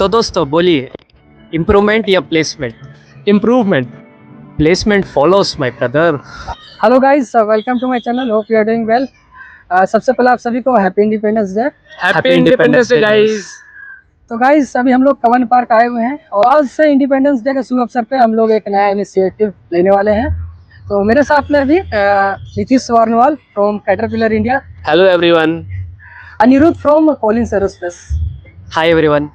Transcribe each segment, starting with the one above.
तो दोस्तों बोलिए, इम्प्रूवमेंट या placement? Improvement. Placement follows my brother. Hello guys, welcome to my channel. Hope you are doing well. सबसे पहले आप सभी को happy independence day. Happy independence day guys. तो गाइस, अभी हम लोग कवन पार्क आए हुए हैं और आज से इंडिपेंडेंस डे के शुभ अवसर पे हम लोग एक नया इनिशिएटिव लेने वाले हैं। तो मेरे साथ में अभी Nitish Warnwal from Caterpillar India, hello everyone. Aniruddh from Collins Aerospace. Hi everyone.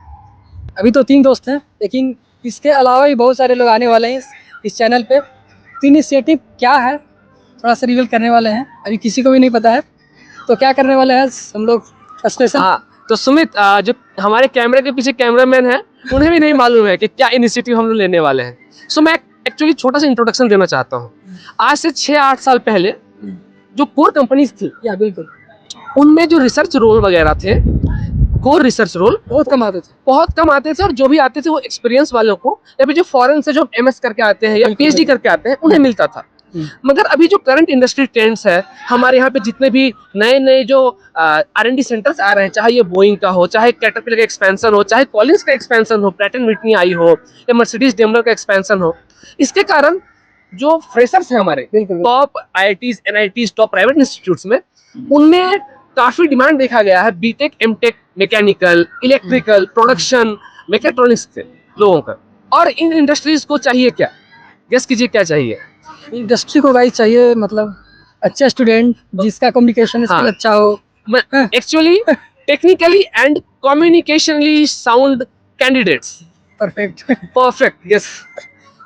अभी तो 3 दोस्त हैं, लेकिन इसके अलावा भी बहुत सारे लोग आने वाले हैं इस चैनल पे। तो इनिशिएटिव क्या है थोड़ा सा रिवील करने वाले हैं, अभी किसी को भी नहीं पता है। तो क्या करने वाले हैं हम लोग स्पेशल। हाँ, तो सुमित, जो हमारे कैमरे के पीछे कैमरामैन है, उन्हें भी नहीं मालूम है कि क्या इनिशिएटिव हम लोग लेने वाले हैं। सो मैं एक्चुअली छोटा सा इंट्रोडक्शन देना चाहता हूँ। आज से 6-8 साल पहले जो कोर कंपनीज थी, या बिल्कुल, उनमें जो रिसर्च रोल वगैरह थे, कोर रिसर्च रोल बहुत कम आते थे। और जो भी आते थे वो एक्सपीरियंस वालों को, या फिर जो फॉरेन से जो एमएस करके आते हैं या पीएचडी करके आते हैं, उन्हें मिलता था। मगर अभी जो करंट इंडस्ट्री ट्रेंड्स है, हमारे यहाँ पे जितने भी नए नए जो R&D सेंटर्स आ रहे हैं, चाहे ये बोइंग का हो, चाहे कैटरपिलर का एक्सपेंशन हो, चाहे कॉलिंस का एक्सपेंशन हो, प्रैट एंड विटनी आई हो, या मर्सिडीज डेमलर का एक्सपेंशन हो, इसके कारण जो फ्रेशर्स हैं हमारे top IITs NITs top private institutes में, उनमें काफी डिमांड देखा गया है B Tech M Tech mechanical electrical production mechatronics के लोगों का। और इन इंडस्ट्रीज को चाहिए क्या? गेस कीजिए क्या चाहिए? इंडस्ट्री को गाइस चाहिए, मतलब अच्छा स्टूडेंट जिसका कम्युनिकेशन स्किल अच्छा हो। Actually technically and communicationally sound candidates. Perfect yes.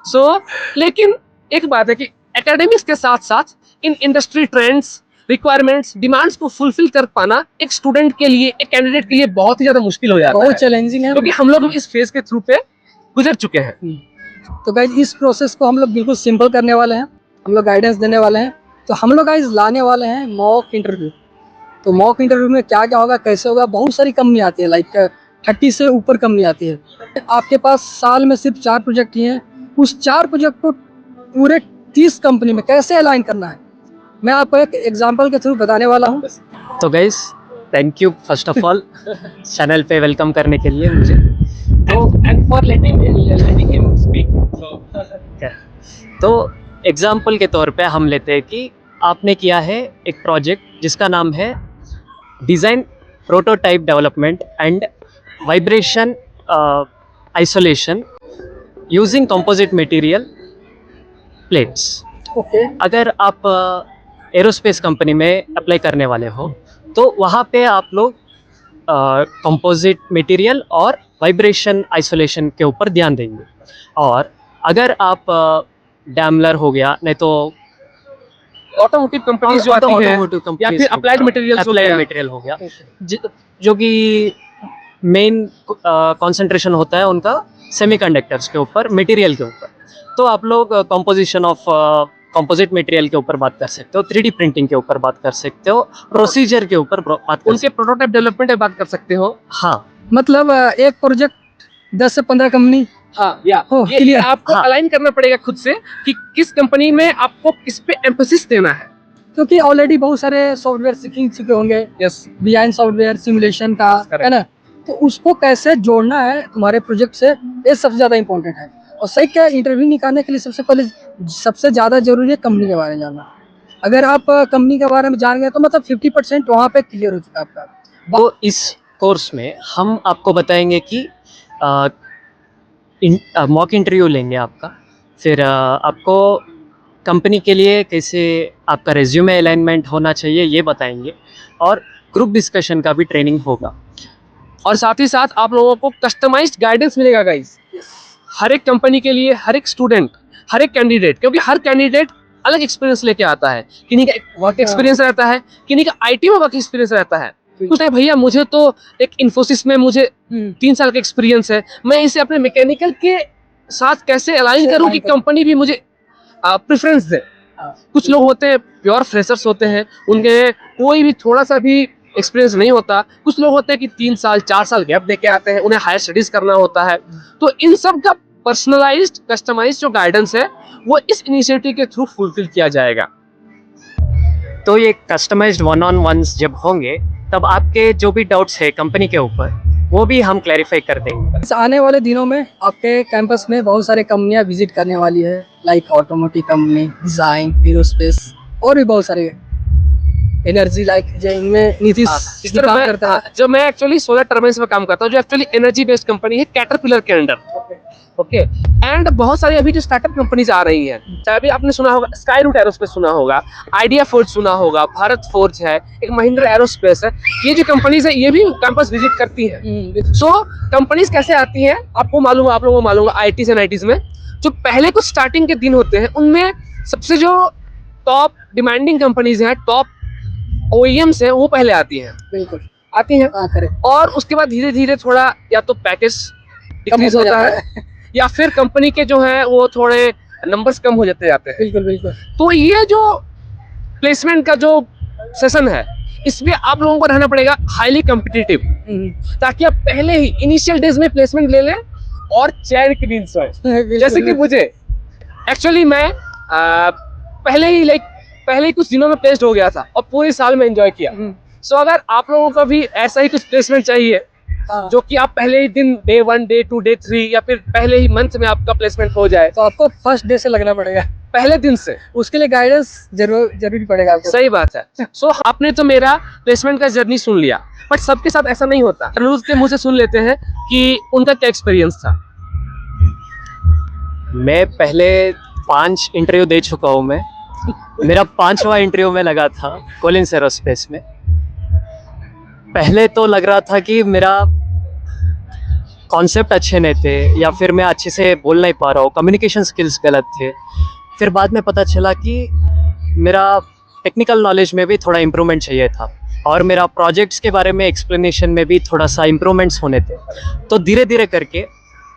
So लेकिन एक बात है कि एकेडमिक्स के साथ साथ in industry trends requirements demands को फुलफिल कर पाना एक स्टूडेंट के लिए, एक कैंडिडेट के लिए बहुत ही ज्यादा मुश्किल हो जाता है, बहुत चैलेंजिंग है, क्योंकि हम लोग इस फेज के थ्रू पे गुजर चुके हैं। तो गाइस इस प्रोसेस को हम लोग बिल्कुल सिंपल करने वाले हैं, हम लोग गाइडेंस देने वाले हैं। तो हम लोग गाइस लाने वाले हैं मॉक इंटरव्यू। तो मॉक इंटरव्यू में क्या क्या होगा, कैसे होगा, बहुत सारी कंपनी आती है, लाइक 30 से ऊपर कंपनी आती है। आपके पास साल में सिर्फ 4 प्रोजेक्ट ही हैं, उस 4 प्रोजेक्ट को पूरे 30 कंपनी में कैसे अलाइन करना है, मैं आपको एक एग्जाम्पल के थ्रू बताने वाला हूँ। तो guys, thank you first of all channel पे वेलकम करने के लिए मुझे। तो एग्जाम्पल के तौर पे हम लेते हैं कि आपने किया है एक प्रोजेक्ट जिसका नाम है design prototype development and vibration isolation using composite material plates. Okay, अगर आप एरोस्पेस कंपनी में अप्लाई करने वाले हो तो वहाँ पे आप लोग कंपोजिट मटेरियल और वाइब्रेशन आइसोलेशन के ऊपर ध्यान देंगे। और अगर आप डैमलर हो गया, नहीं तो ऑटोमोटिव कंपनीज जो आती है, या फिर अप्लाइड मटेरियल हो गया, जो कि मेन कंसंट्रेशन होता है उनका सेमीकंडक्टर्स के ऊपर, मटेरियल के ऊपर, तो आप लोग कंपोजिशन ऑफ कंपोजिट मटेरियल के ऊपर बात कर सकते हो, 3D प्रिंटिंग के ऊपर बात कर सकते हो, प्रोसीजर के ऊपर बात कर सकते हो, उनके प्रोटोटाइप डेवलपमेंट पे बात कर सकते हो। हाँ, मतलब एक प्रोजेक्ट 10 से 15 कंपनी ये आपको अलाइन करना पड़ेगा खुद से कि किस कंपनी में आपको किस पे एम्फेसिस देना है, क्योंकि ऑलरेडी बहुत सारे सॉफ्टवेयर सीख चुके होंगे। यस, डिजाइन सॉफ्टवेयर सिमुलेशन का, है ना। तो उसको कैसे जोड़ना है तुम्हारे प्रोजेक्ट से, ये सबसे ज्यादा इम्पोर्टेंट है। और सही क्या, इंटरव्यू निकालने के लिए सबसे पहले सबसे ज्यादा जरूरी है कंपनी के बारे में जानना। अगर आप कंपनी के बारे में जान गए तो मतलब 50% वहाँ पे क्लियर हो चुका आपका। तो इस कोर्स में हम आपको बताएंगे कि मॉक इंटरव्यू लेंगे आपका, फिर आपको कंपनी के लिए कैसे आपका रेज्यूमे अलाइनमेंट होना चाहिए ये बताएंगे, और ग्रुप डिस्कशन का भी ट्रेनिंग होगा। और साथ ही साथ आप लोगों को कस्टमाइज्ड गाइडेंस मिलेगा गाइस, हर एक कंपनी के लिए, हर एक स्टूडेंट, हर एक कैंडिडेट, क्योंकि हर कैंडिडेट अलग एक्सपीरियंस लेके आता है। किन्हीं का वर्क एक्सपीरियंस रहता है, किन्हीं का IT में वर्क एक्सपीरियंस रहता है। कुछ नहीं भैया, मुझे तो एक इन्फोसिस में मुझे 3 साल का एक्सपीरियंस है, मैं इसे अपने मैकेनिकल के साथ कैसे अलाइन करूं कि कंपनी भी मुझे प्रेफरेंस दे। कुछ लोग होते हैं प्योर फ्रेशर्स होते हैं, उनके कोई भी थोड़ा सा भी एक्सपीरियंस नहीं होता। कुछ लोग होते हैं कि 3 साल 4 साल गैप देके आते हैं, उन्हें हायर स्टडीज करना होता है। तो इन सब का पर्सनलाइज्ड कस्टमाइज्ड जो गाइडेंस है वो इस इनिशिएटिव के थ्रू फुलफिल किया जाएगा। तो ये कस्टमाइज्ड 1-on-1s जब होंगे तब आपके जो भी डाउट्स है कंपनी के ऊपर, वो भी हम क्लैरिफाई कर देंगे। इस आने वाले दिनों में आपके कैंपस में बहुत सारे कंपनियां विजिट करने वाली है, like automotive company, design, aerospace और भी बहुत सारे एनर्जी, लाइक जो इनमें नीतीश इस भी तरह काम करता है। जो मैं एक्चुअली सोलर टर्बाइन्स में काम करता हूँ, जो एक्चुअली एनर्जी बेस्ड कंपनी है कैटरपिलर के अंडर। ओके, एंड बहुत सारी अभी जो स्टार्टअप कंपनीज आ रही हैं, चाहे अभी आपने सुना होगा स्काई रूट एरोस्पेस, सुना होगा आइडिया फोर्ज, सुना होगा भारत फोर्ज है, एक महिंद्रा एरोस्पेस है। ये जो कंपनीज है ये भी कैंपस विजिट करती हैं। सो कंपनीज कैसे आती हैं आपको मालूम है, आप लोगों को मालूम है। आईटीज एंड आईटीज में जो पहले कुछ स्टार्टिंग के दिन होते हैं, उनमें सबसे जो टॉप डिमांडिंग कंपनीज हैं, टॉप ओईएम्स हैं, वो पहले आती हैं, बिल्कुल आती हैं। हाँ करेक्ट, और उसके बाद धीरे धीरे थोड़ा या तो पैकेज डिक्रीज हो होता जाता है, या फिर कंपनी के जो है वो थोड़े नंबर्स कम हो जाते जाते हैं। बिल्कुल बिल्कुल। तो ये जो प्लेसमेंट का जो सेशन है, इसमें आप लोगों को रहना पड़ेगा हाईली कम्पिटिटिव, ताकि आप पहले ही इनिशियल डेज में प्लेसमेंट ले लें और चैन की नींद सोए। जैसे कि मुझे एक्चुअली मैं पहले ही कुछ दिनों में प्लेस्ड हो गया था और पूरे साल में एंजॉय किया। सो अगर आप लोगों को भी ऐसा ही कुछ प्लेसमेंट चाहिए, जो कि आप पहले ही दिन डे 1, डे 2, डे 3 या फिर पहले ही मंथ में आपका प्लेसमेंट हो जाए, तो आपको फर्स्ट डे से लगना पड़ेगा, पहले दिन से। उसके लिए गाइडेंस जरूरी पड़ेगा आपको। सही बात है। सो आपने तो मेरा प्लेसमेंट का जर्नी सुन लिया, बट सबके साथ ऐसा नहीं होता। अनुज के मुंह से सुन लेते हैं कि उनका क्या एक्सपीरियंस था। मैं पहले 5 इंटरव्यू दे चुका हूँ मैं। मेरा 5वां इंटरव्यू में लगा था कोलिंस एरोस्पेस में। पहले तो लग रहा था कि मेरा कॉन्सेप्ट अच्छे नहीं थे, या फिर मैं अच्छे से बोल नहीं पा रहा हूँ, कम्युनिकेशन स्किल्स गलत थे। फिर बाद में पता चला कि मेरा टेक्निकल नॉलेज में भी थोड़ा इम्प्रूवमेंट चाहिए था, और मेरा प्रोजेक्ट्स के बारे में एक्सप्लेनेशन में भी थोड़ा सा इम्प्रूवमेंट्स होने थे। तो धीरे धीरे करके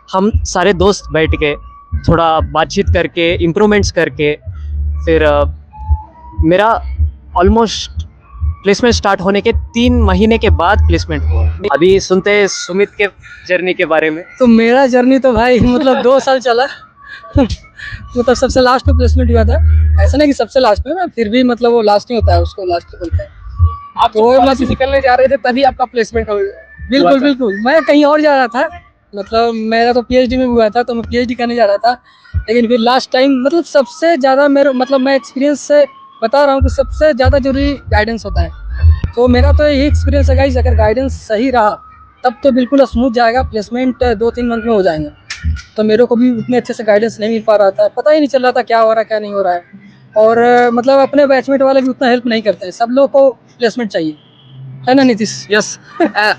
हम सारे दोस्त बैठ के थोड़ा बातचीत करके इम्प्रूवमेंट्स करके फिर मेरा ऑलमोस्ट प्लेसमेंट स्टार्ट होने के 3 महीने के बाद प्लेसमेंट हुआ। अभी सुनते हैं सुमित के जर्नी के बारे में। तो मेरा जर्नी तो भाई मतलब 2 साल चला। मतलब सबसे लास्ट में प्लेसमेंट हुआ था, ऐसा नहीं कि सबसे लास्ट में, फिर भी मतलब वो लास्ट नहीं होता है, उसको लास्ट बोलते हैं। आप तो मतलब निकलने जा रहे थे तभी आपका प्लेसमेंट हो। बिल्कुल बिल्कुल, मैं कहीं और जा रहा था, मतलब मेरा तो पीएचडी में हुआ था, तो मैं पीएचडी करने जा रहा था। लेकिन फिर लास्ट टाइम मतलब सबसे ज़्यादा मेरे मतलब मैं एक्सपीरियंस से बता रहा हूँ कि सबसे ज़्यादा जरूरी गाइडेंस होता है। तो मेरा तो यही एक्सपीरियंस है गाइस, अगर गाइडेंस सही रहा तब तो बिल्कुल स्मूथ जाएगा, प्लेसमेंट 2-3 मंथ में हो जाएंगे। तो मेरे को भी उतने अच्छे से गाइडेंस नहीं मिल पा रहा था, पता ही नहीं चल रहा था क्या हो रहा है क्या नहीं हो रहा है। और मतलब अपने बैचमेट वाले भी उतना हेल्प नहीं करते हैं, सब लोग को प्लेसमेंट चाहिए, है ना नीतीश? यस।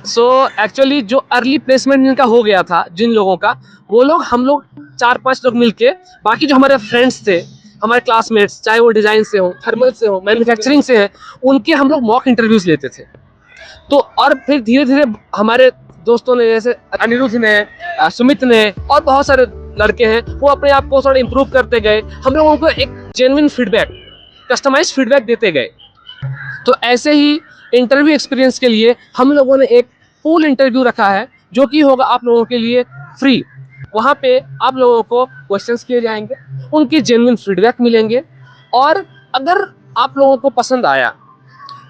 सो एक्चुअली जो अर्ली प्लेसमेंट जिनका हो गया था, जिन लोगों का, वो लोग हम लोग 4-5 लोग मिलके, बाकी जो हमारे फ्रेंड्स थे, हमारे क्लासमेट्स, चाहे वो डिजाइन से हो, थर्मल से हो, मैन्युफैक्चरिंग से है, उनके हम लोग मॉक इंटरव्यूज लेते थे। तो और फिर धीरे धीरे हमारे दोस्तों ने, जैसे अनिरुद्ध ने, सुमित ने और बहुत सारे लड़के हैं, वो अपने आप को थोड़ा इम्प्रूव करते गए। हम लोग उनको एक जेन्युइन फीडबैक, कस्टमाइज्ड फीडबैक देते गए। तो ऐसे ही इंटरव्यू एक्सपीरियंस के लिए हम लोगों ने एक पूल इंटरव्यू रखा है, जो कि होगा आप लोगों के लिए फ्री। वहाँ पे आप लोगों को क्वेश्चंस किए जाएंगे, उनकी जेन्युइन फीडबैक मिलेंगे, और अगर आप लोगों को पसंद आया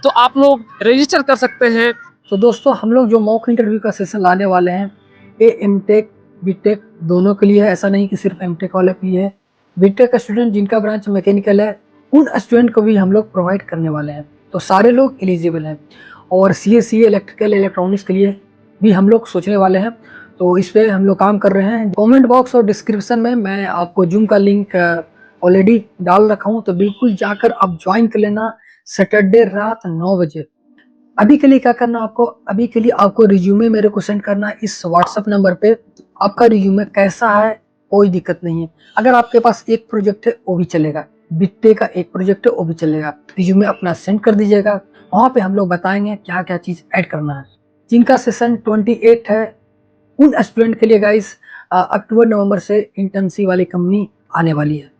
तो आप लोग रजिस्टर कर सकते हैं। तो दोस्तों हम लोग जो मॉक इंटरव्यू का सेशन लाने वाले हैं, ये एमटेक बीटेक दोनों के लिए है, ऐसा नहीं कि सिर्फ एमटेक वाले के लिए है। बीटेक का स्टूडेंट जिनका ब्रांच मैकेनिकल है, उन स्टूडेंट को भी हम लोग प्रोवाइड करने वाले हैं, तो सारे लोग एलिजिबल हैं। और सी इलेक्ट्रिकल इलेक्ट्रॉनिक्स के लिए भी हम लोग सोचने वाले हैं, तो इस पर हम लोग काम कर रहे हैं। कमेंट बॉक्स और डिस्क्रिप्शन में मैं आपको जूम का लिंक ऑलरेडी डाल रखा हूँ, तो बिल्कुल जाकर आप ज्वाइन कर लेना सैटरडे रात 9 बजे। अभी के लिए क्या करना आपको, अभी के लिए आपको रिज्यूमे मेरे को सेंड करना है इस व्हाट्सएप नंबर पे। आपका रिज्यूमे कैसा है कोई दिक्कत नहीं है, अगर आपके पास एक प्रोजेक्ट है वो भी चलेगा, बिट्टे का एक प्रोजेक्ट है वो भी चलेगा, रिज्यूमे अपना सेंड कर दीजिएगा। वहाँ पे हम लोग बताएंगे क्या क्या चीज़ ऐड करना है। जिनका सेशन 28 है, उन स्टूडेंट के लिए गाइस अक्टूबर नवंबर से इंटर्नशिप वाली कंपनी आने वाली है।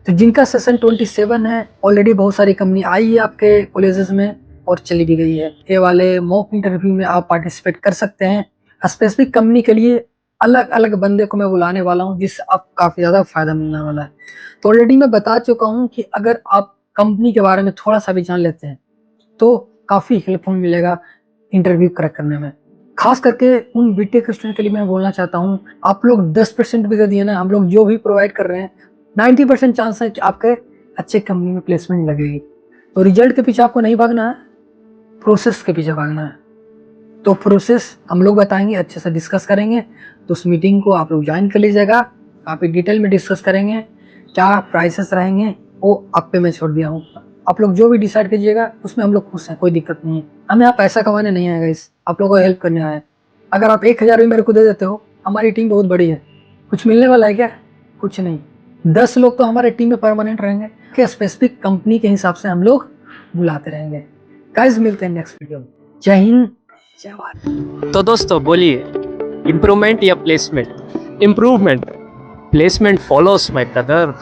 तो जिनका सेशन 27 है, ऑलरेडी बहुत सारी कंपनी आई है आपके कॉलेजेस में और चली भी गई है। ये वाले मॉक इंटरव्यू में आप पार्टिसिपेट कर सकते हैं। स्पेसिफिक कंपनी के लिए अलग अलग बंदे को मैं बुलाने वाला हूँ, जिससे आप काफ़ी ज़्यादा फायदा मिलने वाला है। तो ऑलरेडी मैं बता चुका हूँ कि अगर आप कंपनी के बारे में थोड़ा सा भी जान लेते हैं तो काफ़ी हेल्पफुल मिलेगा इंटरव्यू क्रैक करने में। खास करके उन बीटेक स्टूडेंट के लिए मैं बोलना चाहता हूँ, आप लोग 10% भी कर दिए ना, हम लोग जो भी प्रोवाइड कर रहे हैं 90% चांस है कि आपके अच्छे कंपनी में प्लेसमेंट लगेगी। तो रिजल्ट के पीछे आपको नहीं भागना है, प्रोसेस के पीछे भागना है। तो प्रोसेस हम लोग बताएंगे, अच्छे से डिस्कस करेंगे। तो उस मीटिंग को आप लोग ज्वाइन कर लीजिएगा, काफ़ी डिटेल में डिस्कस करेंगे, क्या प्राइसेस रहेंगे वो आप पे मैं छोड़ दिया हूँ। आप लोग जो भी डिसाइड कीजिएगा उसमें हम लोग खुश हैं, कोई दिक्कत नहीं है। हम यहाँ पैसा कमाने नहीं आएगा, इस आप लोगों को हेल्प करने आए हैं। अगर आप 1000 भी मेरे को दे देते हो, हमारी टीम बहुत बड़ी है, कुछ मिलने वाला है क्या? कुछ नहीं। 10 लोग तो हमारे टीम में परमानेंट रहेंगे कि स्पेसिफिक कंपनी के हिसाब से हम लोग बुलाते रहेंगे। गाइस मिलते हैं नेक्स्ट वीडियो में। जय हिंद, जय भारत। तो दोस्तों बोलिए, इम्प्रूवमेंट या placement? Improvement. Placement follows my brother.